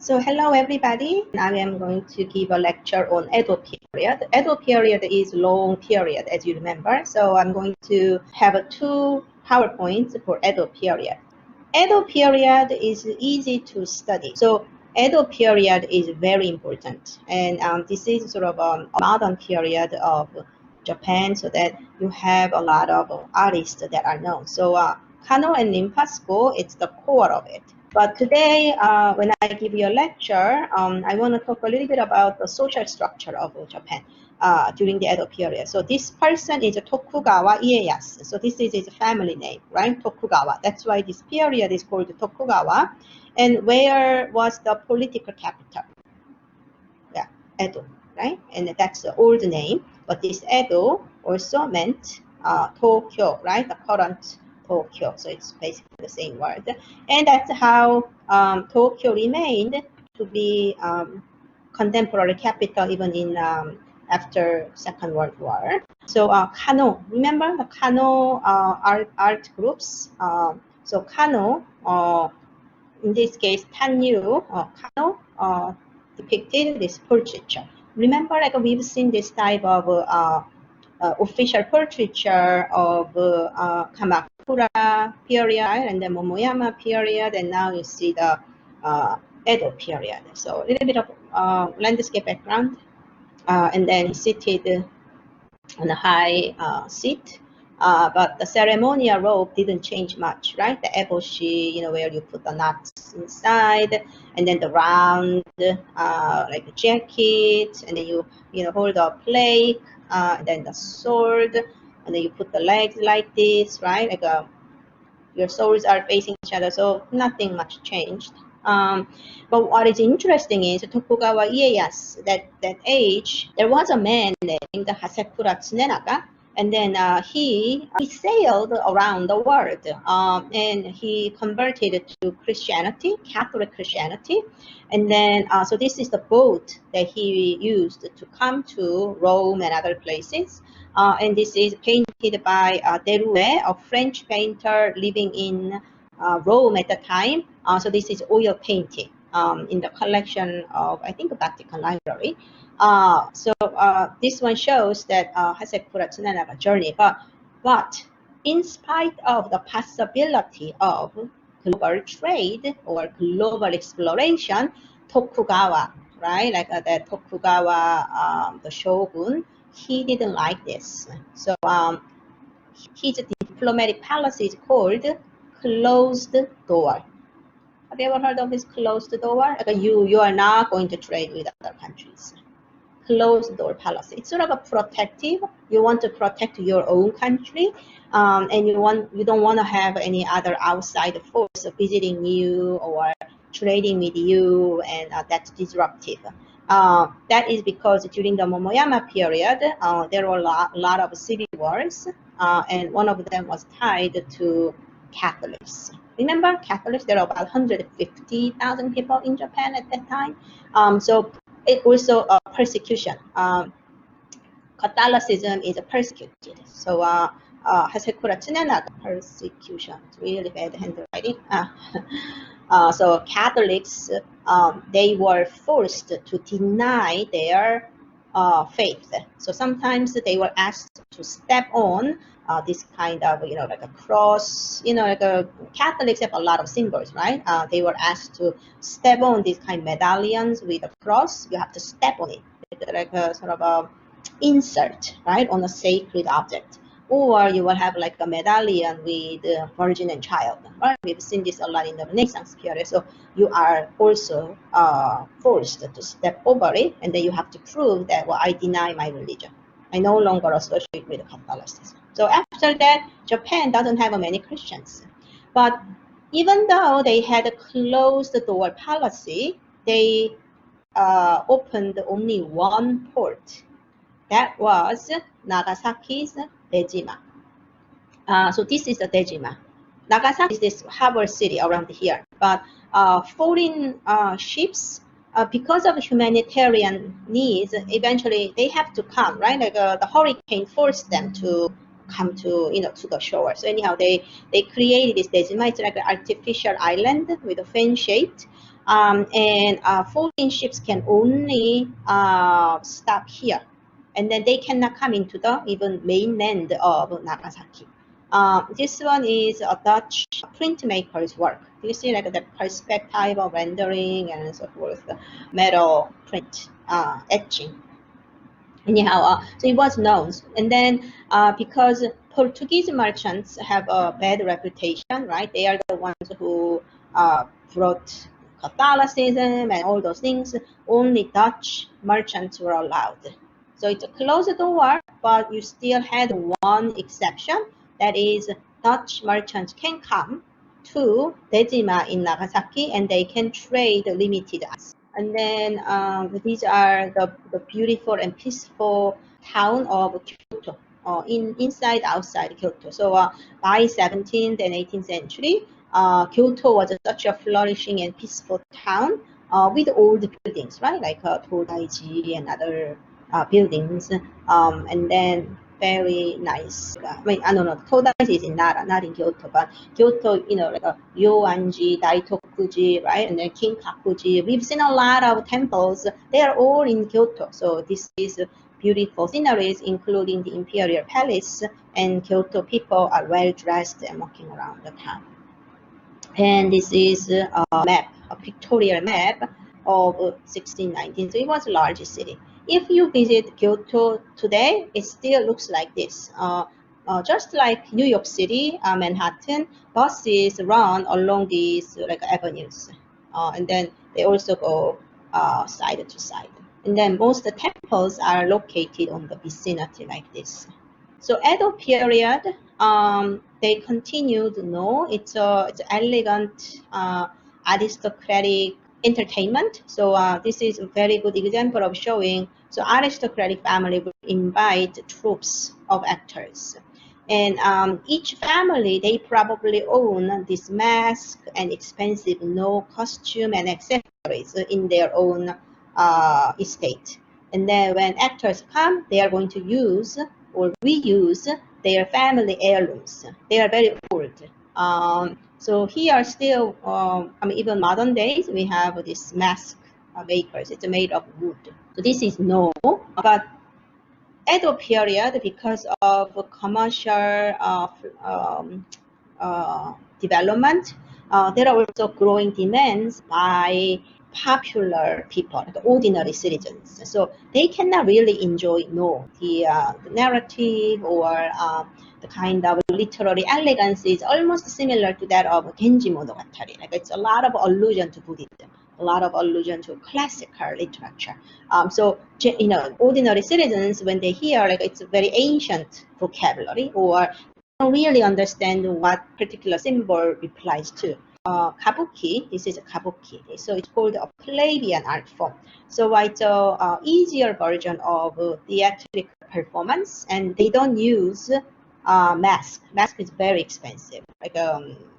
So hello everybody. I am going to give a lecture on Edo period. Edo period is long period as you remember. So I'm going to have two PowerPoints for Edo period. Edo period is easy to study. So Edo period is very important. And this is sort of a modern period of Japan so that you have a lot of artists that are known. So Kano and Rinpa it's the core of it. But today, when I give you a lecture, I want to talk a little bit about the social structure of Japan during the Edo period. So this person is Tokugawa Ieyasu. So this is his family name, right? Tokugawa. That's why this period is called Tokugawa. And where was the political capital? Yeah, Edo, right? And that's the old name. But this Edo also meant Tokyo, right? The current Tokyo. So it's basically the same word. And that's how Tokyo remained to be contemporary capital even in after Second World War. So Kano, remember the Kano art groups? So Kano, in this case, Tanyu, Kano depicted this portraiture. Remember, like we've seen this type of official portraiture of Kamakura period and the Momoyama period, and now you see the Edo period. So a little bit of landscape background, and then seated on a high seat. But the ceremonial robe didn't change much, right? The eboshi, where you put the nuts inside, and then the round, like a jacket, and then you, hold a plate, and then the sword, and then you put the legs like this, right? Like your swords are facing each other, so nothing much changed. But what is interesting is Tokugawa Ieyasu, that age, there was a man named Hasekura Tsunenaga, and then he sailed around the world, and he converted to Christianity, Catholic Christianity, and then so this is the boat that he used to come to Rome and other places. And this is painted by Derouet, a French painter living in Rome at the time. So this is oil painting in the collection of, I think, the Vatican Library. So this one shows that Hasekura Tsunenaga journey. But in spite of the possibility of global trade or global exploration, Tokugawa, right, like the Tokugawa, the shogun, he didn't like this. So his diplomatic policy is called closed door. Have you ever heard of this closed door? Like you are not going to trade with other countries. Closed door policy. It's sort of a protective. You want to protect your own country, and you don't want to have any other outside force visiting you or trading with you, and that's disruptive. That is because during the Momoyama period, there were a lot of civil wars, and one of them was tied to Catholics. Remember, Catholics, there are about 150,000 people in Japan at that time. So it also persecution. Catholicism is persecuted. So Hasekura Tsunenaga, persecution. It's really bad handwriting. So Catholics, they were forced to deny their faith. So sometimes they were asked to step on this kind of, like a cross, like Catholics have a lot of symbols, right? They were asked to step on these kind of medallions with a cross. You have to step on it, like a sort of a insert, right, on a sacred object. Or you will have like a medallion with Virgin and Child, right? We've seen this a lot in the Renaissance period. So you are also forced to step over it, and then you have to prove that, well, I deny my religion. I no longer associate with Catholicism. So after that, Japan doesn't have many Christians. But even though they had a closed door policy, they opened only one port. That was Nagasaki's Dejima. So this is the Dejima. Nagasaki is this harbor city around here. But foreign ships, because of humanitarian needs, eventually they have to come, right? Like the hurricane forced them to come to, to the shore. So anyhow, they created this Dejima. It's like an artificial island with a fan shaped. and foreign ships can only stop here, and then they cannot come into the even mainland of Nagasaki. This one is a Dutch printmaker's work. You see like the perspective of rendering and so forth, metal print etching. Anyhow, so it was known. And then because Portuguese merchants have a bad reputation, right? They are the ones who brought Catholicism and all those things. Only Dutch merchants were allowed. So it's a closed door, but you still had one exception. That is, Dutch merchants can come to Dejima in Nagasaki and they can trade limited items. And then these are the beautiful and peaceful town of Kyoto, inside, outside Kyoto. So by 17th and 18th century, Kyoto was such a flourishing and peaceful town with old buildings, right? Like Todaiji and other buildings. And then very nice. I mean, I don't know, Todaiji is in Nara, not in Kyoto, but Kyoto, you know, like Ryoanji, Daitokuji, right? And then Kinkakuji. We've seen a lot of temples. They are all in Kyoto. So this is beautiful sceneries, including the Imperial Palace, and Kyoto people are well dressed and walking around the town. And this is a map, a pictorial map of 1619. So it was a large city. If you visit Kyoto today, it still looks like this. Just like New York City, Manhattan, buses run along these like avenues, and then they also go side to side. And then most temples are located on the vicinity like this. So Edo period, they continued. No, it's elegant, aristocratic entertainment. So this is a very good example of showing. So aristocratic family will invite troops of actors, and each family, they probably own this mask and expensive no costume and accessories in their own estate. And then when actors come, they are going to use or reuse their family heirlooms. They are very old. So here still, I mean, even modern days, we have this mask makers. It's made of wood. So this is no, but Edo period, because of commercial development, there are also growing demands by popular people, the ordinary citizens. So they cannot really enjoy the narrative or the kind of literary elegance is almost similar to that of Genji Monogatari. Like it's a lot of allusion to Buddhism, a lot of allusion to classical literature. So you know, ordinary citizens, when they hear like it's a very ancient vocabulary or don't really understand what particular symbol applies to. Kabuki, this is a kabuki, so it's called a plebeian art form. So it's a easier version of theatrical performance, and they don't use mask. Mask is very expensive, like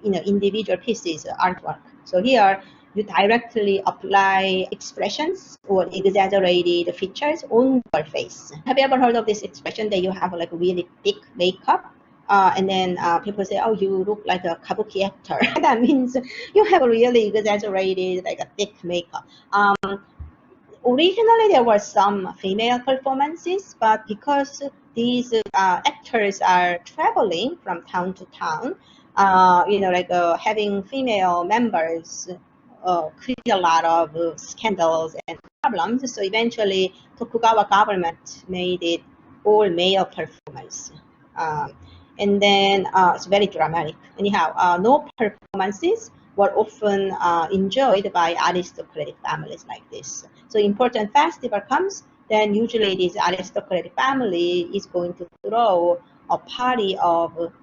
you know, individual pieces artwork. So here you directly apply expressions or exaggerated features on your face. Have you ever heard of this expression that you have like really thick makeup? And then people say, oh, you look like a kabuki actor. That means you have a really exaggerated, like a thick makeup. Originally, there were some female performances, but because these actors are traveling from town to town, you know, like having female members create a lot of scandals and problems. So eventually, Tokugawa government made it all male performance. And then it's very dramatic. Anyhow, no performances were often enjoyed by aristocratic families like this. So important festival comes, then usually this aristocratic family is going to throw a party of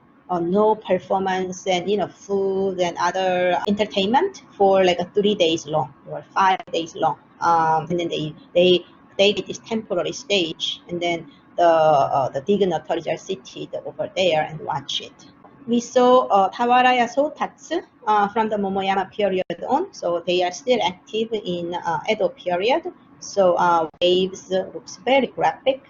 no performance and, you know, food and other entertainment for like 3 days long or 5 days long. And then they did this temporary stage, and then the dignitaries are seated over there and watch it. We saw Tawaraya Sotatsu from the Momoyama period on, so they are still active in Edo period. So waves looks very graphic,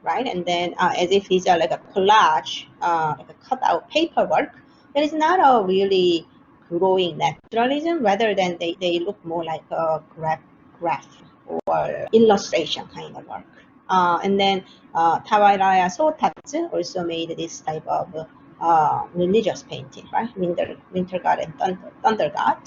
right? And then as if it's like a collage, like a cutout paperwork. There is not a really growing naturalism rather than they look more like a graph or illustration kind of work. And then Tawairaya Sotatsu also made this type of religious painting, right? Winter God and Thunder God.